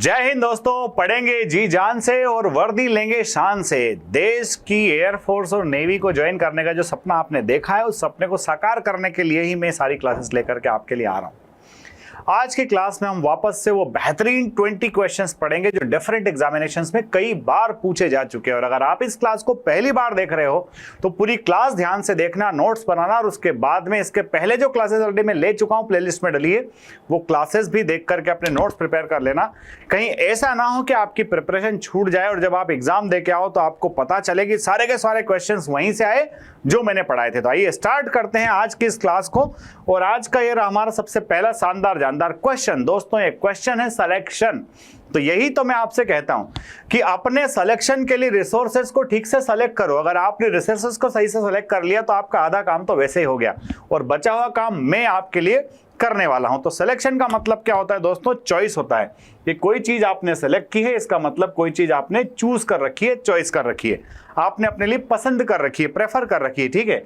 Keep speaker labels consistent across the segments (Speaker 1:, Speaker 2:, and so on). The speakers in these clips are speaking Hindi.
Speaker 1: जय हिंद दोस्तों, पढ़ेंगे जी जान से और वर्दी लेंगे शान से। देश की एयरफोर्स और नेवी को ज्वाइन करने का जो सपना आपने देखा है, उस सपने को साकार करने के लिए ही मैं सारी क्लासेस लेकर के आपके लिए आ रहा हूं। आज की क्लास में हम वापस से वो बेहतरीन 20 क्वेश्चंस पढ़ेंगे जो डिफरेंट एग्जामिनेशंस में कई बार पूछे जा चुके हैं। और अगर आप इस क्लास को पहली बार देख रहे हो तो पूरी क्लास ध्यान से देखना, नोट्स बनाना, और उसके बाद में इसके पहले जो क्लासेस ऑलरेडी मैं ले चुका हूं प्लेलिस्ट में डली है, वो क्लासेस भी देख करके अपने नोट्स प्रिपेयर कर लेना। कहीं ऐसा ना हो कि आपकी प्रिपरेशन छूट जाए और जब आप एग्जाम दे के आओ तो आपको पता चले कि सारे के सारे क्वेश्चन वहीं से आए जो मैंने पढ़ाए थे। तो आइए स्टार्ट करते हैं आज की इस क्लास को। और आज का ये हमारा सबसे पहला शानदार जानदार क्वेश्चन। दोस्तों, ये क्वेश्चन है सिलेक्शन। तो यही तो मैं आपसे कहता हूं कि अपने सिलेक्शन के लिए रिसोर्सेज को ठीक से सेलेक्ट करो। अगर आपने रिसोर्सेज को सही से सेलेक्ट कर लिया तो आपका आधा काम तो वैसे ही हो गया और बचा हुआ काम मैं आपके लिए करने वाला हूं। तो सिलेक्शन का मतलब क्या होता है दोस्तों? चॉइस होता है कि कोई चीज आपने सेलेक्ट की है, इसका मतलब कोई चीज आपने चूज कर रखी है, चॉइस कर रखी है, आपने अपने लिए पसंद कर रखी है, प्रेफर कर रखी है। ठीक है,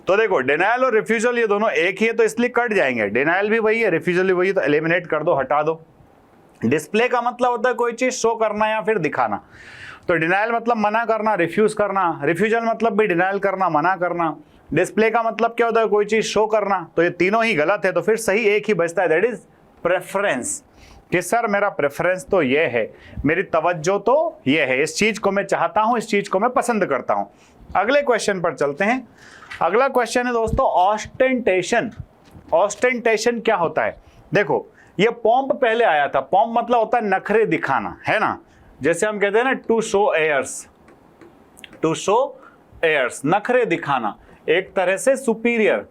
Speaker 1: तो देखो डिनायल और रिफ्यूजल ये दोनों एक ही है तो इसलिए कट जाएंगे। डिनायल भी वही है, रिफ्यूजल भी वही है, तो एलिमिनेट कर दो, हटा दो। डिस्प्ले का मतलब होता है कोई चीज शो करना या फिर दिखाना। तो डिनायल मतलब मना करना, रिफ्यूज करना। रिफ्यूजल मतलब भी डिनायल करना, मना करना। डिस्प्ले का मतलब क्या होता है? कोई चीज शो करना। तो ये तीनों ही गलत है, तो फिर सही एक ही बचता है, दैट इज प्रेफरेंस। कि सर मेरा प्रेफरेंस तो ये है, मेरी तवज्जो तो ये है, इस चीज को मैं चाहता हूं, इस चीज को मैं पसंद करता हूं। अगले क्वेश्चन पर चलते हैं। अगला क्वेश्चन है दोस्तों ऑस्टेंटेशन। ऑस्टेंटेशन क्या होता है? देखो, ये पॉम्प पहले आया था। पॉम्प मतलब होता है नखरे दिखाना, है ना? जैसे हम कहते हैं ना to show airs, to show airs, नखरे दिखाना, एक तरह से सुपीरियर,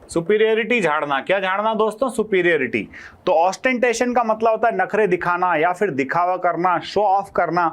Speaker 1: सुपीरियरिटी झाड़ना। क्या झाड़ना दोस्तों? सुपीरियरिटी। तो ऑस्टेंटेशन का मतलब होता है नखरे दिखाना या फिर दिखावा करना, शो ऑफ करना।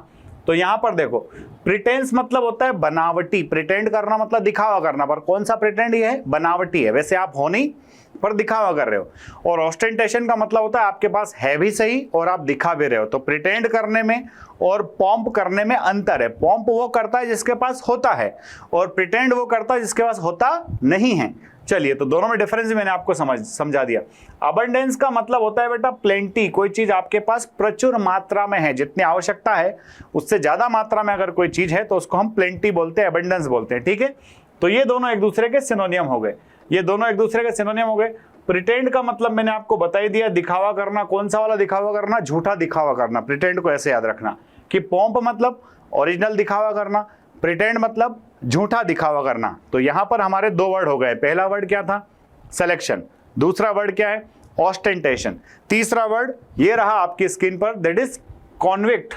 Speaker 1: तो यहां पर देखो, प्रिटेंस मतलब होता है बनावटी। प्रिटेंड करना मतलब दिखावा करना, पर कौन सा प्रिटेंड ये है? बनावटी है, वैसे आप हो नहीं पर दिखावा कर रहे हो। और ऑस्टेंटेशन का मतलब होता है आपके पास है भी सही और आप दिखा भी रहे हो। तो प्रिटेंड करने में और पॉम्प करने में अंतर है। पॉम्प वो करता है जिसके पास होता है और प्रिटेंड वो करता है जिसके पास होता नहीं है। चलिए, तो दोनों में डिफरेंस मैंने आपको समझा दिया। अबंडेंस का मतलब होता है बेटा प्लेंटी। कोई चीज आपके पास प्रचुर मात्रा में है, जितनी आवश्यकता है उससे ज्यादा मात्रा में अगर कोई चीज है तो उसको हम प्लेंटी बोलते हैं, अबंडेंस बोलते हैं। ठीक है, तो ये दोनों एक दूसरे के सिनोनियम हो गए। ये दोनों एक दूसरे के सिनोनियम हो गए। प्रिटेंड का मतलब मैंने आपको बता ही दिया, दिखावा करना। कौन सा वाला दिखावा करना? झूठा दिखावा करना। प्रिटेंड को ऐसे याद रखना कि पॉम्प मतलब ओरिजिनल दिखावा करना, प्रिटेंड मतलब झूठा दिखावा करना। तो यहां पर हमारे दो वर्ड हो गए। पहला वर्ड क्या था? सिलेक्शन। दूसरा वर्ड क्या है? ऑस्टेंटेशन। तीसरा वर्ड ये रहा आपकी स्क्रीन पर, दैट इज कॉन्विक्ट।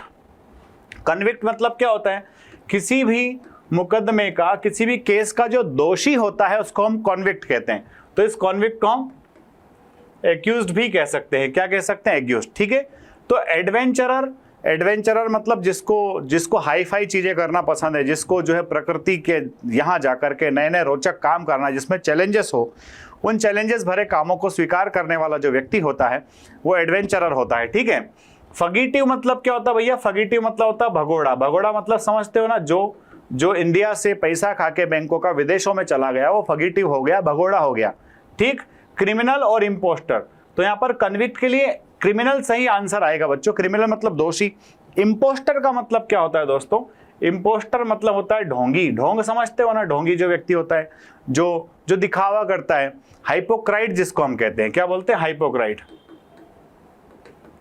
Speaker 1: कन्विक्ट मतलब क्या होता है? किसी भी मुकदमे का, किसी भी केस का जो दोषी होता है उसको हम कॉन्विक्ट कहते हैं। तो इस कॉन्विक्ट को हम एक्यूज्ड भी कह सकते हैं। क्या कह सकते हैं? एक्यूज्ड। ठीक है, तो एडवेंचरर, एडवेंचरर मतलब जिसको हाई फाई चीजें करना पसंद है, जिसको जो है प्रकृति के यहां जाकर के नए नए रोचक काम करना, जिसमें चैलेंजेस हो, उन चैलेंजेस भरे कामों को स्वीकार करने वाला जो व्यक्ति होता है वो एडवेंचरर होता है। ठीक है, फगीटिव मतलब क्या होता है भैया? फगीटिव मतलब होता है भगोड़ा। भगोड़ा मतलब समझते हो ना, जो इंडिया से पैसा खा के बैंकों का विदेशों में चला गया वो फगीटिव हो गया, भगोड़ा हो गया। ठीक, क्रिमिनल और इंपोस्टर। तो यहां पर कन्विक्ट के लिए क्रिमिनल सही आंसर आएगा बच्चों। क्रिमिनल मतलब दोषी। इंपोस्टर का मतलब क्या होता है दोस्तों? इंपोस्टर मतलब होता है ढोंगी। ढोंग समझते हो ना? ढोंगी जो व्यक्ति होता है जो दिखावा करता है। हाइपोक्राइट जिसको हम कहते हैं, क्या बोलते हैं? हाइपोक्राइट।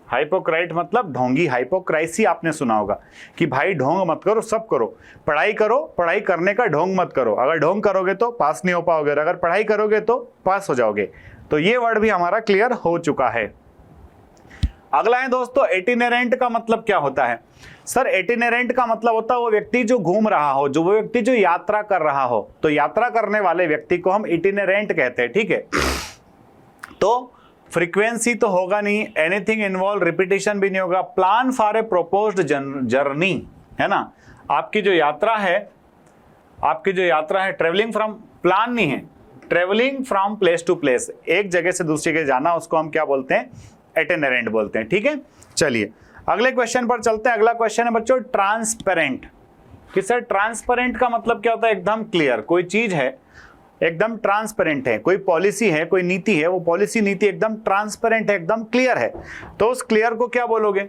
Speaker 1: हाइपोक्राइट मतलब ढोंगी। हाइपोक्राइसी आपने सुना होगा कि भाई ढोंग मत करो, सब करो, पढ़ाई करो, पढ़ाई करने का ढोंग मत करो। अगर ढोंग करोगे तो पास नहीं हो पाओगे, अगर पढ़ाई करोगे तो पास हो जाओगे। तो ये वर्ड भी हमारा क्लियर हो चुका है। अगला है दोस्तों इटिनेरेंट का मतलब क्या होता है? सर इटिनेरेंट का मतलब होता है वो व्यक्ति जो घूम रहा हो, वो व्यक्ति जो यात्रा कर रहा हो। तो यात्रा करने वाले व्यक्ति को हम इटिनेरेंट कहते हैं। ठीक है, तो फ्रीक्वेंसी तो होगा नहीं, एनीथिंग इन्वॉल्व रिपीटिशन भी नहीं होगा। Plan for a proposed journey, है ना? आपकी जो यात्रा है, आपकी जो यात्रा है, ट्रेवलिंग फ्रॉम, प्लान नहीं है, travelling from place to place, एक जगह से दूसरी जगह जाना, उसको हम क्या बोलते हैं? इटिनेरेंट बोलते हैं। ठीक है, चलिए अगले क्वेश्चन पर चलते हैं। अगला क्वेश्चन है बच्चों ट्रांसपेरेंट। कि सर ट्रांसपेरेंट का मतलब क्या होता है? एकदम क्लियर। कोई चीज है एकदम ट्रांसपेरेंट है, कोई पॉलिसी है, कोई नीति है, वो पॉलिसी नीति एकदम ट्रांसपेरेंट है, एकदम क्लियर है, तो उस क्लियर को क्या बोलोगे?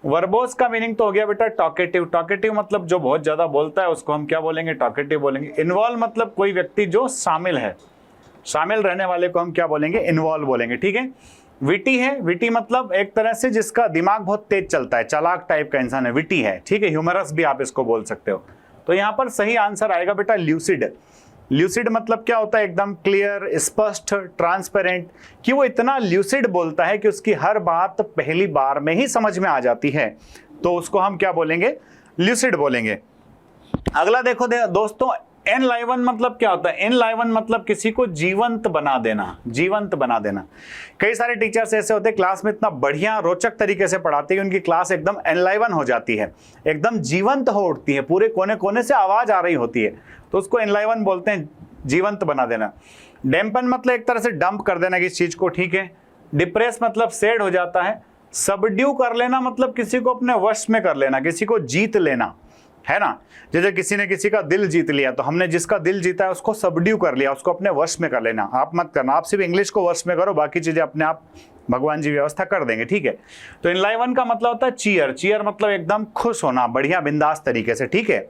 Speaker 1: वर्बोस का मीनिंग तो हो गया बेटा टॉकेटिव। टॉकेटिव मतलब जो बहुत ज्यादा बोलता है उसको हम क्या बोलेंगे? टॉकेटिव बोलेंगे। इन्वॉल्व मतलब कोई व्यक्ति जो शामिल है, शामिल रहने वाले को हम क्या बोलेंगे? इन्वॉल्व बोलेंगे, ठीक है। विटी है, विटी मतलब एक तरह से जिसका दिमाग बहुत तेज चलता है, चालाक टाइप का इंसान है, विटी है, ठीक है। ह्यूमरस भी आप इसको बोल सकते हो। तो यहाँ पर सही आंसर आएगा बेटा ल्यूसिड। ल्यूसिड मतलब क्या होता है? एकदम क्लियर, स्पष्ट, ट्रांसपेरेंट, कि वो इतना ल्यूसिड बोलता है कि उसकी हर बात पहली बार में ही समझ में आ जाती है, तो उसको हम क्या बोलेंगे? ल्यूसिड बोलेंगे। अगला देखो दोस्तों, एनलाइवन मतलब क्या होता है? एनलाइवन मतलब किसी को जीवंत बना देना, जीवंत बना देना। कई सारे टीचर्स ऐसे होते हैं क्लास में इतना बढ़िया रोचक तरीके से पढ़ाते हैं कि उनकी क्लास एकदम एनलाइवन हो जाती है, एकदम जीवंत हो उठती है, पूरे कोने कोने से आवाज आ रही होती है, तो उसको एनलाइवन बोलते हैं, जीवंत बना देना। डैम्पन मतलब एक तरह से डंप कर देना किसी चीज को, ठीक है। डिप्रेस मतलब सैड हो जाता है। सबड्यू कर लेना मतलब किसी को अपने वश में कर लेना, किसी को जीत लेना, है ना। जैसे किसी ने किसी का दिल जीत लिया, तो हमने जिसका दिल जीता है उसको सबड्यू कर लिया, उसको अपने वश में कर लेना। आप मत करना, आप सिर्फ इंग्लिश को वश में करो, बाकी चीजें अपने आप भगवान जी व्यवस्था कर देंगे, ठीक है। तो इनलाइवन का मतलब होता है चीयर। चीयर मतलब एकदम खुश होना, बढ़िया बिंदास तरीके से, ठीक है।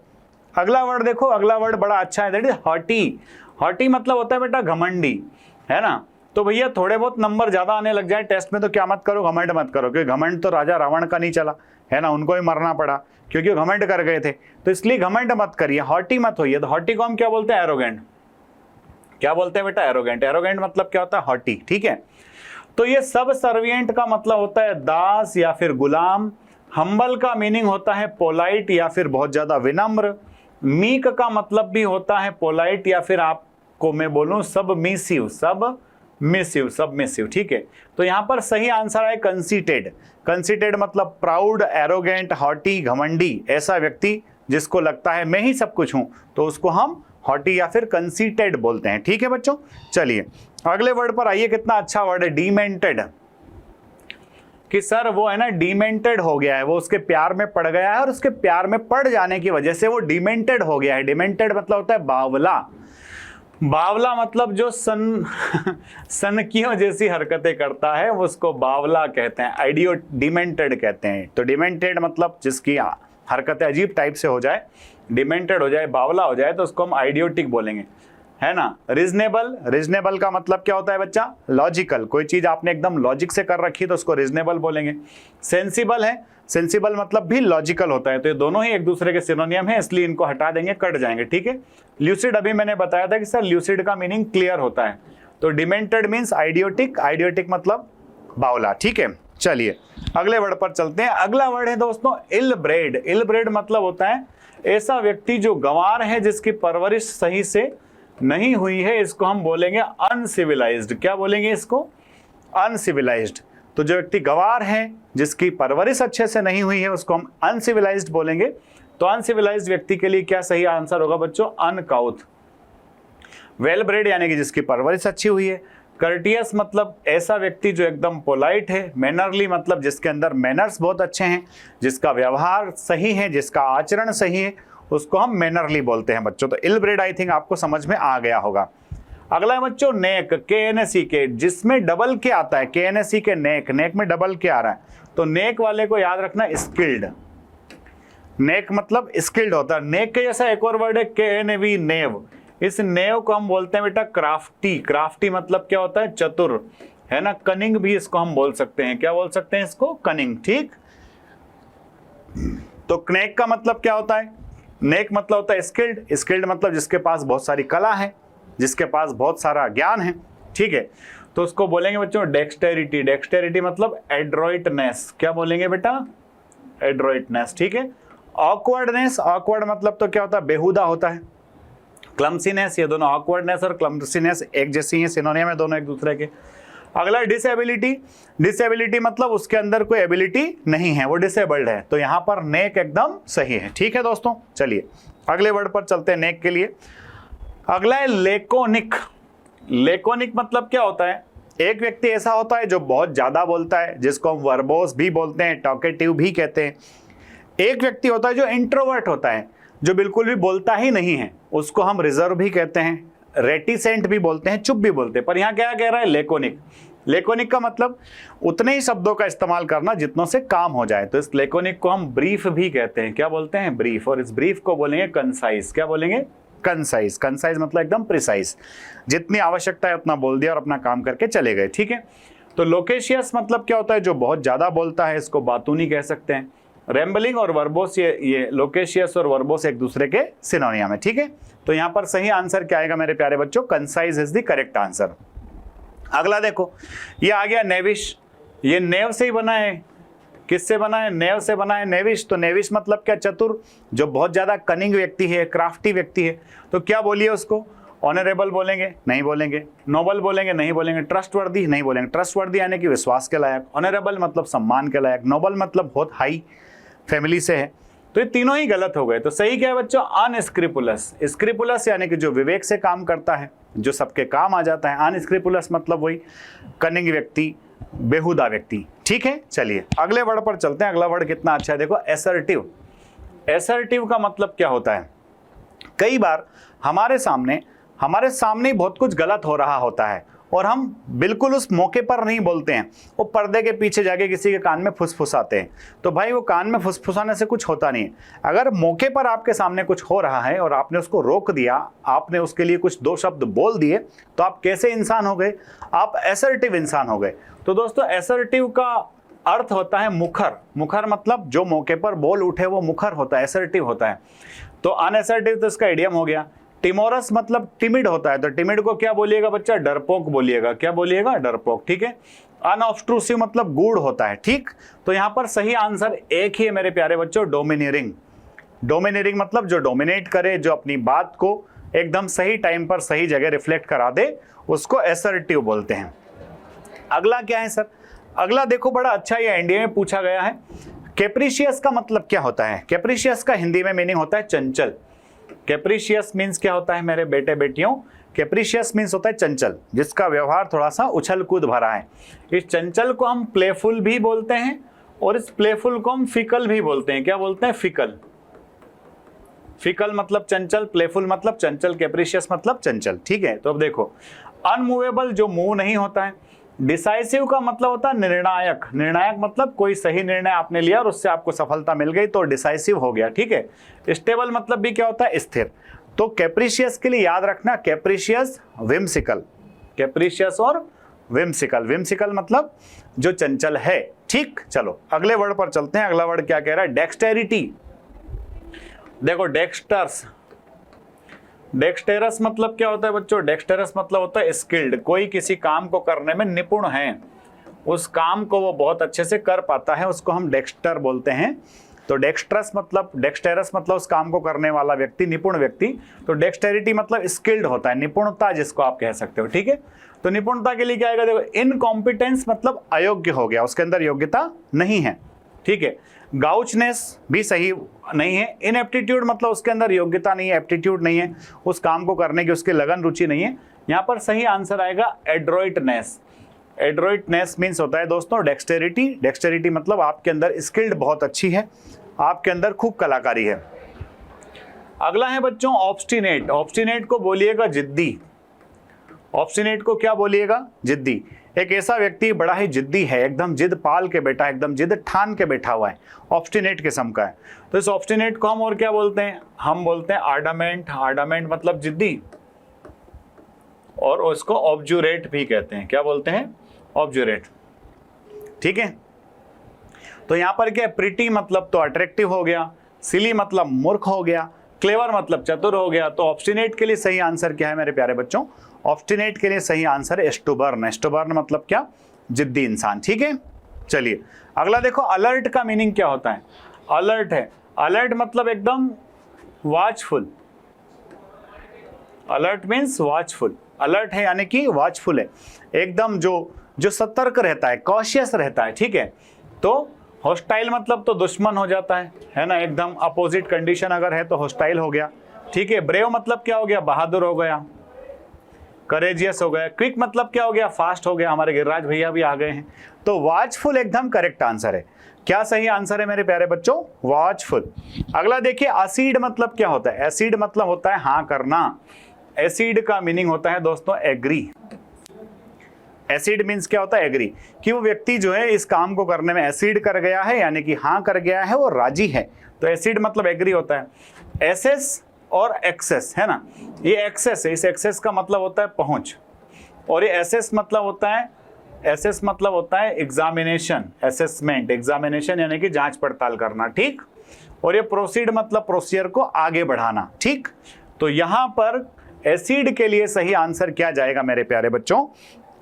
Speaker 1: अगला वर्ड देखो, अगला वर्ड बड़ा अच्छा है, दैट इज हॉटी। हॉटी मतलब होता है बेटा घमंडी, है ना। तो भैया थोड़े बहुत नंबर ज्यादा आने लग जाए टेस्ट में तो क्या मत करो? घमंड मत करो, क्योंकि घमंड तो राजा रावण का नहीं चला, है ना, उनको ही मरना पड़ा क्योंकि वो घमंड कर गए थे, तो इसलिए घमंड मत करिए, हॉटी मत होइए। तो हॉटी को हम क्या बोलते हैं? एरोगेंट। क्या बोलते हैं बेटा? एरोगेंट। एरोगेंट मतलब क्या होता है? हॉटी, ठीक है। तो ये सब सर्विएंट का मतलब होता है दास या फिर गुलाम। हम्बल का मीनिंग होता है पोलाइट या फिर बहुत ज्यादा विनम्र। मीक का मतलब भी होता है पोलाइट या फिर आपको मैं बोलूं सबमिसिव, सबमिसिव, ठीक है। तो यहां पर सही आंसर है कंसीटेड। कंसीटेड मतलब प्राउड, एरोगेंट, हॉटी, घमंडी, ऐसा व्यक्ति जिसको लगता है मैं ही सब कुछ हूं, तो उसको हम हॉटी या फिर कंसीटेड बोलते हैं, ठीक है बच्चों। चलिए अगले वर्ड पर आइए, कितना अच्छा वर्ड है डिमेंटेड। कि सर वो है ना डिमेंटेड हो गया है, वो उसके प्यार में पड़ गया है और उसके प्यार में पड़ जाने की वजह से वो डिमेंटेड हो गया है। डिमेंटेड मतलब होता है बावला। बावला मतलब जो सनकियों जैसी हरकतें करता है उसको बावला कहते हैं, आइडियो डिमेंटेड कहते हैं। तो डिमेंटेड मतलब जिसकी हरकतें अजीब टाइप से हो जाए, डिमेंटेड हो जाए, बावला हो जाए, तो उसको हम आइडियोटिक बोलेंगे, है ना। रीजनेबल, रीजनेबल का मतलब क्या होता है बच्चा? लॉजिकल। कोई चीज आपने एकदम लॉजिक से कर रखी तो उसको रीजनेबल बोलेंगे। सेंसिबल है, सेंसिबल मतलब भी लॉजिकल होता है, तो ये दोनों ही एक दूसरे के सिनोनियम है, इसलिए इनको हटा देंगे, कट जाएंगे, ठीक है। ल्यूसिड अभी मैंने बताया था कि सर ल्यूसिड का मीनिंग क्लियर होता है, तो डिमेंटेड मीन्स आइडियोटिक, आइडियोटिक मतलब बावला, ठीक है। चलिए अगले वर्ड पर चलते हैं। अगला वर्ड है दोस्तों इल ब्रेड। इल ब्रेड मतलब होता है ऐसा व्यक्ति जो गंवार है, जिसकी परवरिश सही से नहीं हुई है, इसको हम बोलेंगे अनसिविलाइज्ड। क्या बोलेंगे इसको? अनसिविलाइज्ड। तो जो व्यक्ति गंवार है, जिसकी परवरिश अच्छे से नहीं हुई है, उसको हम अनसिविलाइज्ड बोलेंगे। तो अनसिविलाइज्ड व्यक्ति के लिए क्या सही आंसर होगा बच्चों? अनकाउथ। वेल ब्रेड यानी कि जिसकी परवरिश अच्छी हुई है। कर्टियस मतलब ऐसा व्यक्ति जो एकदम पोलाइट है। मैनरली मतलब जिसके अंदर मैनर्स बहुत अच्छे हैं, जिसका व्यवहार सही है, जिसका आचरण सही है, उसको हम मैनरली बोलते हैं बच्चों। तो इल ब्रेड आई थिंक आपको समझ में आ गया होगा। अगला है बच्चों नेक, KNSE के, जिसमें डबल के आता है, KNSE के नेक, नेक में डबल के आ रहा है, तो नेक वाले को याद रखना स्किल्ड। नेक मतलब स्किल्ड होता है। नेक के जैसा एक और वर्ड है KNV, नेव। इस नेव को हम बोलते हैं बेटा क्राफ्टी। क्राफ्टी मतलब क्या होता है? चतुर, है ना। कनिंग भी इसको हम बोल सकते हैं, क्या बोल सकते हैं इसको? कनिंग, ठीक। तो नेक का मतलब क्या होता है? नेक मतलब होता है स्किल्ड। स्किल्ड मतलब जिसके पास बहुत सारी कला है, जिसके पास बहुत सारा ज्ञान है, ठीक है। तो उसको बोलेंगे बच्चों डेक्सटेरिटी। डेक्सटेरिटी मतलब एड्रॉइटनेस। क्या बोलेंगे बेटा? एड्रॉइटनेस, ठीक है। ऑकवर्डनेस, ऑकवर्ड मतलब तो क्या होता है? बेहुदा होता है। क्लमसीनेस, ये दोनों ऑकवर्डनेस और क्लमसीनेस एक जैसी हैं, सिनोनियम है दोनों एक दूसरे के। अगला डिसेबिलिटी। डिसेबिलिटी मतलब उसके अंदर कोई एबिलिटी नहीं है, वो डिसेबल्ड है, तो यहां पर नेक एकदम सही है, ठीक है दोस्तों। चलिए अगले वर्ड पर चलते हैं नेक के लिए। अगला है लेकोनिक। लेकोनिक मतलब क्या होता है? एक व्यक्ति ऐसा होता है जो बहुत ज्यादा बोलता है, जिसको हम वर्बोस भी बोलते हैं, टॉकेटिव भी कहते हैं। एक व्यक्ति होता है जो इंट्रोवर्ट होता है, जो बिल्कुल भी बोलता ही नहीं है, उसको हम रिजर्व भी कहते हैं, रेटिसेंट भी बोलते हैं, चुप भी बोलते हैं, पर यहाँ क्या कह रहा है, लेकोनिक। लेकोनिक का मतलब उतने ही शब्दों का इस्तेमाल करना जितनों से काम हो जाए। तो इस लेकोनिक को हम ब्रीफ भी कहते हैं। क्या बोलते हैं, ब्रीफ। और इस ब्रीफ को बोलेंगे कंसाइज। क्या बोलेंगे, कंसाइज। कंसाइज मतलब एकदम प्रिसाइज, जितनी आवश्यकता है उतना बोल दिया और अपना काम करके चले गए, ठीक है। तो लोकेशियस मतलब क्या होता है, जो बहुत ज्यादा बोलता है, इसको बातूनी कह सकते हैं। रेम्बलिंग और वर्बोस, ये लोकेशियस और वर्बोस एक दूसरे के सिनोनियम है, ठीक है। तो यहां पर सही आंसर क्या आएगा मेरे प्यारे बच्चों, concise is the correct answer. अगला देखो, ये आ गया नेविश। ये नेव से ही बना है। किससे बना है, नेव से बना है, नेविश। तो नेविश मतलब क्या, चतुर, जो बहुत ज्यादा कनिंग व्यक्ति है, क्राफ्टी व्यक्ति है। तो क्या बोलिए उसको, ऑनरेबल बोलेंगे, नहीं बोलेंगे। नोबल बोलेंगे, नहीं बोलेंगे। ट्रस्टवर्दी, नहीं बोलेंगे। ट्रस्टवर्दी यानी कि विश्वास के लायक। ऑनरेबल मतलब सम्मान के लायक। नोबल मतलब बहुत हाई फैमिली से है। तो ये तीनों ही गलत हो गए। तो सही क्या है बच्चों, अनस्क्रिपुलस। स्क्रिपुलस यानी कि जो विवेक से काम करता है, जो सबके काम आ जाता है। अनस्क्रिपुलस मतलब वही कनिंग व्यक्ति, बेहुदा व्यक्ति, ठीक है। चलिए अगले वर्ड पर चलते हैं। अगला वर्ड कितना अच्छा है, देखो, एसर्टिव। एसर्टिव का मतलब क्या होता है, कई बार हमारे सामने ही बहुत कुछ गलत हो रहा होता है और हम बिल्कुल उस मौके पर नहीं बोलते हैं, वो पर्दे के पीछे जाके किसी के कान में फुसफुसाते हैं। तो भाई वो कान में फुसफुसाने से कुछ होता नहीं है। अगर मौके पर आपके सामने कुछ हो रहा है और आपने उसको रोक दिया, आपने उसके लिए कुछ दो शब्द बोल दिए, तो आप कैसे इंसान हो गए, आप एसर्टिव इंसान हो गए। तो दोस्तों एसर्टिव का अर्थ होता है मुखर। मुखर मतलब जो मौके पर बोल उठे वो मुखर होता है, एसर्टिव होता है। तो अनएसर्टिव तो इसका इडियम हो गया। टिमोरस मतलब टिमिड होता है। तो टिमिड को क्या बोलिएगा बच्चा, डरपोक बोलिएगा। क्या बोलिएगा, डरपोक, ठीक है। अनऑब्स्ट्रूसिव मतलब गूढ़ होता है, ठीक। तो यहां पर सही आंसर एक ही है मेरे प्यारे बच्चों, डोमिनियरिंग। डोमिनियरिंग मतलब जो डोमिनेट करे, जो अपनी बात को एकदम सही टाइम पर सही जगह रिफ्लेक्ट करा दे, उसको एसर्टिव बोलते हैं। अगला क्या है सर, अगला देखो बड़ा अच्छा, ये एनडीए में पूछा गया है। कैप्रिशियस का मतलब क्या होता है। कैप्रिशियस का हिंदी में मीनिंग होता है चंचल। कैप्रिशियस मीन्स क्या होता है मेरे बेटे बेटियों, कैप्रिशियस मीन्स होता है चंचल, जिसका व्यवहार थोड़ा सा उछल कूद भरा है। इस चंचल को हम प्लेफुल भी बोलते हैं और इस प्लेफुल को हम फिकल भी बोलते हैं। क्या बोलते हैं, फिकल। फिकल मतलब चंचल, प्लेफुल मतलब चंचल, कैप्रिशियस मतलब चंचल, ठीक है। तो अब देखो, अनमूवेबल जो मूव नहीं होता है। डिसाइसिव का मतलब होता है निर्णायक। निर्णायक मतलब कोई सही निर्णय आपने लिया और उससे आपको सफलता मिल गई, तो डिसाइसिव हो गया, ठीक है। स्टेबल मतलब भी क्या होता है, स्थिर। तो कैप्रिशियस के लिए याद रखना, कैप्रिशियस, विम्सिकल। कैप्रिशियस और विम्सिकल। विम्सिकल मतलब जो चंचल है, ठीक। चलो अगले वर्ड पर चलते हैं। अगला वर्ड क्या कह रहा है, डेक्सटेरिटी। देखो डेक्स्टर्स, डेक्सटेरस मतलब क्या होता है बच्चों, डेक्सटेरस मतलब होता है स्किल्ड। कोई किसी काम को करने में निपुण है, उस काम को वो बहुत अच्छे से कर पाता है, उसको हम डेक्स्टर बोलते हैं। तो डेक्सटेरस मतलब उस काम को करने वाला व्यक्ति, निपुण व्यक्ति। तो डेक्सटेरिटी मतलब स्किल्ड होता है, निपुणता जिसको आप कह सकते हो, ठीक है। तो निपुणता के लिए क्या आएगा, देखो, इनकॉम्पिटेंस मतलब अयोग्य हो गया, उसके अंदर योग्यता नहीं है, ठीक है। गाउचनेस भी सही नहीं है। इनएप्टीट्यूड मतलब उसके अंदर योग्यता नहीं है, एप्टीट्यूड नहीं है, उस काम को करने की उसकी लगन रुचि नहीं है। यहाँ पर सही आंसर आएगा एड्रोइटनेस। एड्रोइटनेस मीन्स होता है दोस्तों डेक्सटेरिटी। डेक्सटेरिटी मतलब आपके अंदर स्किल्ड बहुत अच्छी है, आपके अंदर खूब कलाकारी है। अगला है बच्चों ऑब्स्टिनेट। ऑब्स्टिनेट को बोलिएगा जिद्दी। ऑब्स्टिनेट को क्या बोलिएगा, जिद्दी। एक ऐसा व्यक्ति बड़ा ही जिद्दी है, एकदम जिद पाल के बैठा है, एकदम जिद ठान के बैठा हुआ है, ऑब्स्टिनेट किस्म का है। तो इस ऑब्स्टिनेट को हम और क्या बोलते हैं, हम बोलते हैं आर्डामेंट। आर्डामेंट मतलब जिद्दी, और उसको ऑब्जुरेट भी कहते हैं। क्या बोलते हैं, ऑब्जुरेट, ठीक है। तो यहां पर क्या, प्रिटी मतलब तो अट्रैक्टिव हो गया, सिली मतलब मूर्ख हो गया, क्लेवर मतलब चतुर हो गया। तो ऑब्स्टिनेट के लिए सही आंसर क्या है मेरे प्यारे बच्चों, ऑब्स्टिनेट के लिए सही आंसर है स्टुबर्न। स्टुबर्न मतलब क्या, जिद्दी इंसान, ठीक है। चलिए अगला देखो, अलर्ट का मीनिंग क्या होता है। अलर्ट है, अलर्ट मतलब एकदम watchful. Alert means watchful. Alert है यानी कि वॉचफुल है, एकदम जो सतर्क रहता है, कॉशियस रहता है, ठीक है। तो हॉस्टाइल मतलब तो दुश्मन हो जाता है ना, एकदम अपोजिट कंडीशन अगर है तो हॉस्टाइल हो गया, ठीक है। ब्रेव मतलब क्या हो गया, बहादुर हो गया, करेजियस हो गया। क्विक मतलब क्या हो गया, फास्ट हो गया। हमारे गिरिराज भैया भी आ गए हैं। तो वॉचफुल एकदम करेक्ट आंसर है। क्या सही आंसर है मेरे प्यारे बच्चों, वॉचफुल। अगला देखिए, एसिड मतलब क्या होता है। एसिड मतलब होता है हाँ करना। एसिड का मीनिंग होता है दोस्तों एग्री। एसिड मीन्स क्या होता है? एग्री, कि वो व्यक्ति जो है इस काम को करने में एसिड कर गया है, यानी कि हाँ कर गया है, वो राजी है। तो एसिड मतलब एग्री होता है। एसेस और एक्सेस है ना, ये एक्सेस है, इस एक्सेस का मतलब होता है पहुंच, और ये एसेस मतलब होता है एग्जामिनेशन, असेसमेंट, एग्जामिनेशन यानी कि जांच पड़ताल करना, ठीक। और ये प्रोसीड मतलब प्रोसीजर को आगे बढ़ाना, ठीक। तो यहां पर एसिड के लिए सही आंसर क्या जाएगा मेरे प्यारे बच्चों?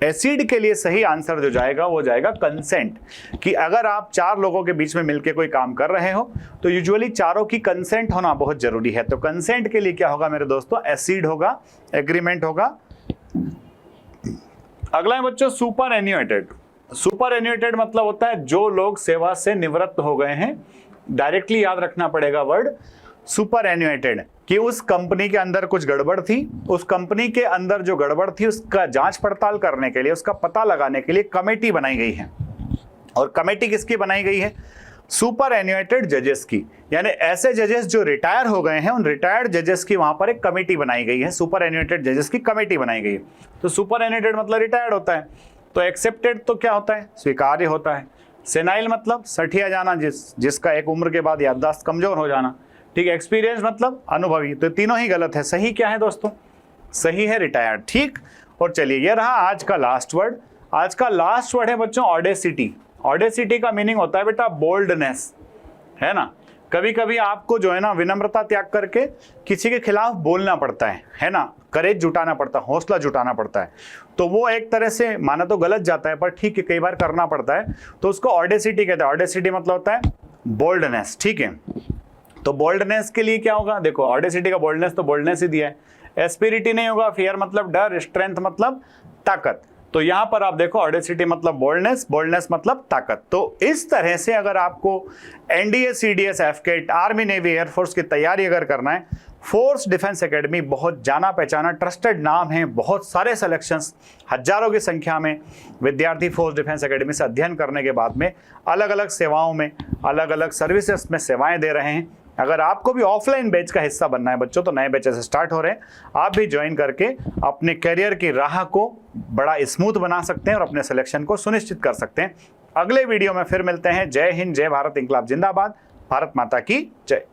Speaker 1: एसिड के लिए सही आंसर जो जाएगा वो जाएगा कंसेंट, कि अगर आप 4 लोगों के बीच में मिलकर कोई काम कर रहे हो तो यूजुअली चारों की कंसेंट होना बहुत जरूरी है। तो कंसेंट के लिए क्या होगा मेरे दोस्तों? एसिड होगा, एग्रीमेंट होगा। अगला है बच्चों सुपर एन्यूएटेड। सुपर एन्यूएटेड मतलब होता है जो लोग सेवा से निवृत्त हो गए हैं। डायरेक्टली याद रखना पड़ेगा वर्ड सुपर एन्यूएटेड, कि उस कंपनी के अंदर कुछ गड़बड़ थी, उस कंपनी के अंदर जो गड़बड़ थी उसका जांच पड़ताल करने के लिए, उसका पता लगाने के लिए कमेटी बनाई गई है। और कमेटी किसकी बनाई गई है? सुपर एन्यूएटेड जजेस की, यानी ऐसे जजेस जो रिटायर हो गए हैं, उन रिटायर्ड जजेस की वहां पर एक कमेटी बनाई गई है। सुपर एन्यूएटेड जजेस की कमेटी बनाई गई है। तो सुपर एन्यूएटेड मतलब रिटायर्ड होता है। तो एक्सेप्टेड तो क्या होता है? स्वीकार्य होता है। सेनाइल मतलब सठिया जाना, जिसका एक उम्र के बाद याददाश्त कमजोर हो जाना, ठीक है। एक्सपीरियंस मतलब अनुभवी। तो तीनों ही गलत है। सही क्या है दोस्तों? सही है रिटायर्ड, ठीक। और चलिए ये रहा आज का लास्ट वर्ड। आज का लास्ट वर्ड है बच्चों ऑडेसिटी। ऑडेसिटी का मीनिंग होता है बेटा बोल्डनेस, है ना। कभी कभी आपको जो है ना विनम्रता त्याग करके किसी के खिलाफ बोलना पड़ता है ना, करेज जुटाना पड़ता है, हौसला जुटाना पड़ता है। तो वो एक तरह से माना तो गलत जाता है, पर ठीक है कई बार करना पड़ता है, तो उसको ऑडेसिटी कहते हैं। ऑडेसिटी मतलब होता है बोल्डनेस, ठीक है। तो बोल्डनेस के लिए क्या होगा? देखो ऑडेसिटी का बोल्डनेस तो बोल्डनेस ही दिया है। एस्पिरिटी नहीं होगा, फियर मतलब डर, स्ट्रेंथ मतलब ताकत। तो यहां पर आप देखो ऑडेसिटी मतलब बोल्डनेस, बोल्डनेस मतलब ताकत। तो इस तरह से अगर आपको NDA, CDS, AFCAT, army, navy, air force की तैयारी अगर करना है, फोर्स डिफेंस एकेडमी बहुत जाना पहचाना ट्रस्टेड नाम है। बहुत सारे सिलेक्शंस, हजारों की संख्या में विद्यार्थी फोर्स डिफेंस एकेडमी से अध्ययन करने के बाद में अलग अलग सेवाओं में, अलग अलग सर्विसेज में सेवाएं दे रहे हैं। अगर आपको भी ऑफलाइन बैच का हिस्सा बनना है बच्चों, तो नए बैचेस स्टार्ट हो रहे हैं, आप भी ज्वाइन करके अपने करियर की राह को बड़ा स्मूथ बना सकते हैं और अपने सिलेक्शन को सुनिश्चित कर सकते हैं। अगले वीडियो में फिर मिलते हैं। जय हिंद, जय भारत, इंकलाब जिंदाबाद, भारत माता की जय।